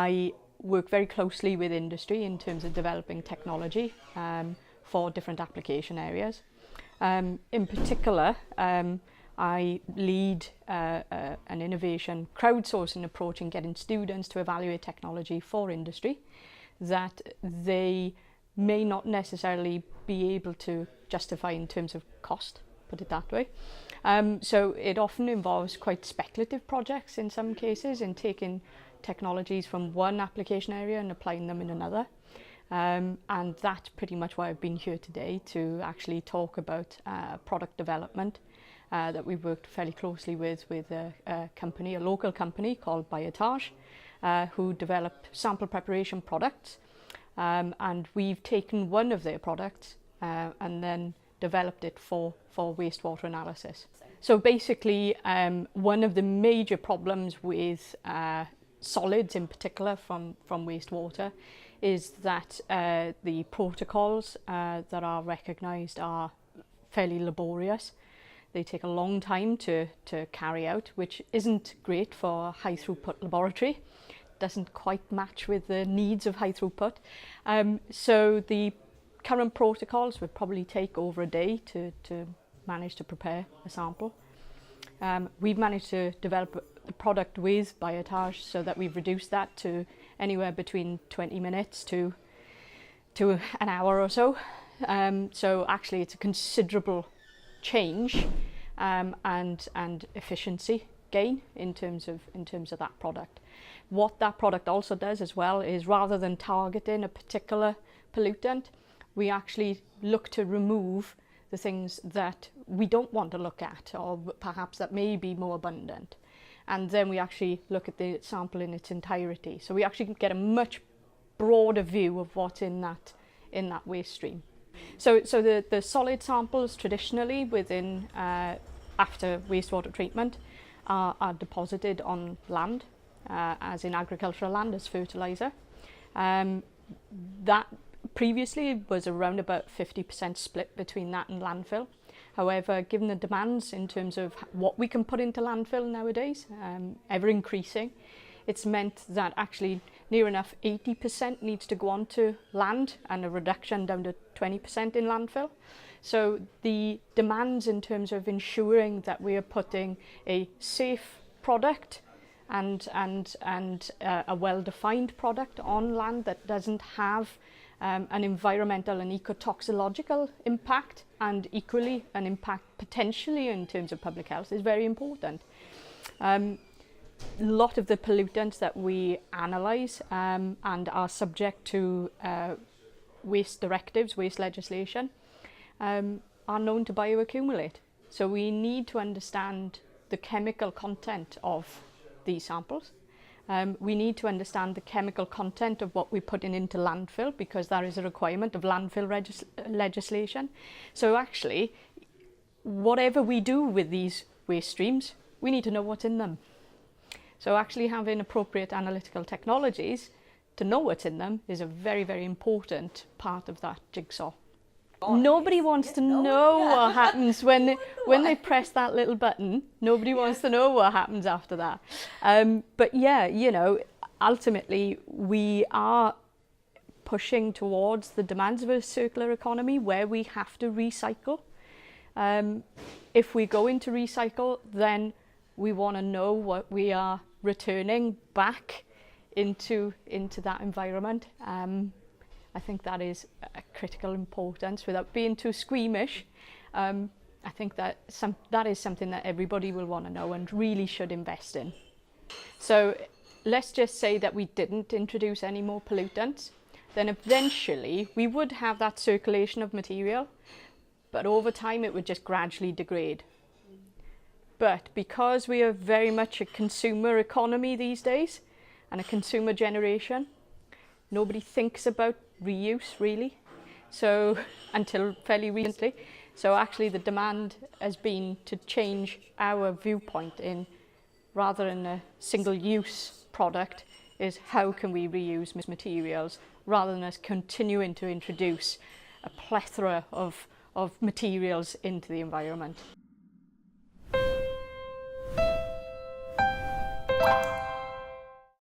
I work very closely with industry in terms of developing technology for different application areas. In particular, I lead an innovation crowdsourcing approach in getting students to evaluate technology for industry that they may not necessarily be able to justify in terms of cost, put it that way. So it often involves quite speculative projects in some cases, in taking technologies from one application area and applying them in another. And that's pretty much why I've been here today, to actually talk about product development that we've worked fairly closely with a company, a local company called Biotage, who develop sample preparation products. And we've taken one of their products and then developed it for wastewater analysis. So basically, one of the major problems with solids in particular from wastewater is that the protocols that are recognised are fairly laborious. They take a long time to carry out, which isn't great for a high throughput laboratory. Doesn't quite match with the needs of high throughput. So the current protocols would probably take over a day to manage to prepare a sample. We've managed to develop a product with Biotage so that we've reduced that to anywhere between 20 minutes to an hour or so. So actually it's a considerable change and efficiency gain in terms of that product. What that product also does as well is, rather than targeting a particular pollutant, we actually look to remove the things that we don't want to look at, or perhaps that may be more abundant. And then we actually look at the sample in its entirety. So we actually get a much broader view of what's in that waste stream. So the solid samples traditionally within after wastewater treatment are deposited on land, as in agricultural land, as fertiliser. That previously was around about 50% split between that and landfill. However, given the demands in terms of what we can put into landfill nowadays, ever increasing, it's meant that actually near enough 80% needs to go onto land, and a reduction down to 20% in landfill. So the demands in terms of ensuring that we are putting a safe product and a well-defined product on land that doesn't have an environmental and ecotoxicological impact, and equally an impact potentially in terms of public health, is very important. A lot of the pollutants that we analyse and are subject to waste directives, waste legislation, are known to bioaccumulate. So we need to understand the chemical content of these samples. We need to understand the chemical content of what we're putting into landfill, because that is a requirement of landfill legislation. So actually, whatever we do with these waste streams, we need to know what's in them. So actually having appropriate analytical technologies to know what's in them is a very, very important part of that jigsaw. Nobody wants to know what happens when they press that little button. Nobody wants to know what happens after that. But yeah, you know, ultimately we are pushing towards the demands of a circular economy where we have to recycle. If we go into recycle, then we want to know what we are returning back into that environment. I think that is a critical importance, without being too squeamish. I think that is something that everybody will want to know and really should invest in. So let's just say that we didn't introduce any more pollutants, then eventually we would have that circulation of material, but over time it would just gradually degrade. But because we are very much a consumer economy these days, and a consumer generation, nobody thinks about reuse really, so until fairly recently. So actually the demand has been to change our viewpoint in, rather than a single-use product, is how can we reuse materials, rather than us continuing to introduce a plethora of materials into the environment.